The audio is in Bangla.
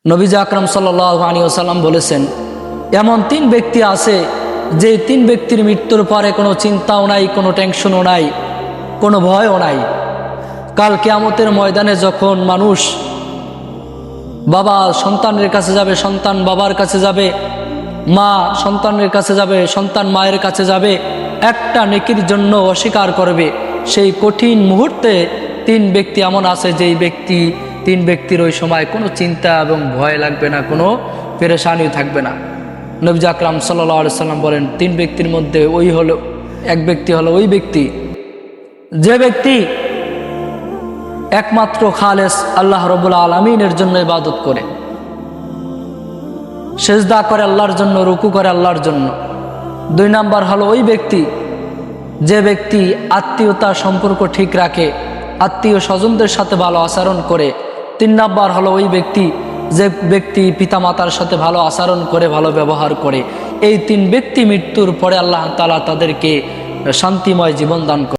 নবীজি আকরাম সাল্লাল্লাহু আলাইহি ওয়াসাল্লাম বলেছেন, এমন তিন ব্যক্তি আছে যে তিন ব্যক্তির মৃত্যুর পরে কোনো চিন্তাও নাই, কোনো টেনশনও নাই, কোনো ভয়ও নাই। কাল কিয়ামতের ময়দানে যখন মানুষ বাবা সন্তানের কাছে যাবে, সন্তান বাবার কাছে যাবে, মা সন্তানের কাছে যাবে, সন্তান মায়ের কাছে যাবে, একটা নেকির জন্য অস্বীকার করবে, সেই কঠিন মুহূর্তে তিন ব্যক্তি এমন আছে যেই তিন ব্যক্তির ওই সময় কোনো চিন্তা এবং ভয় লাগবে না, কোনো পেরেশানিও থাকবে না। নবী আকরাম সাল্লাল্লাহু আলাইহি সাল্লাম বলেন, তিন ব্যক্তির মধ্যে এক ব্যক্তি হলো ওই ব্যক্তি যে ব্যক্তি একমাত্র খালেস আল্লাহ রাব্বুল আলামিনের জন্য ইবাদত করে, সেজদা করে আল্লাহর জন্য, রুকু করে আল্লাহর জন্য। দুই নাম্বার হলো ওই ব্যক্তি যে ব্যক্তি আত্মীয়তা সম্পর্ক ঠিক রাখে, আত্মীয় স্বজনদের সাথে ভালো আচরণ করে। তিন নাম্বার হলো ওই ব্যক্তি যে ব্যক্তি পিতামাতার সাথে ভালো আচরণ করে, ভালো ব্যবহার করে। এই তিন ব্যক্তি মৃত্যুর পরে আল্লাহ তাআলা তাদেরকে শান্তিময় জীবন দান করে।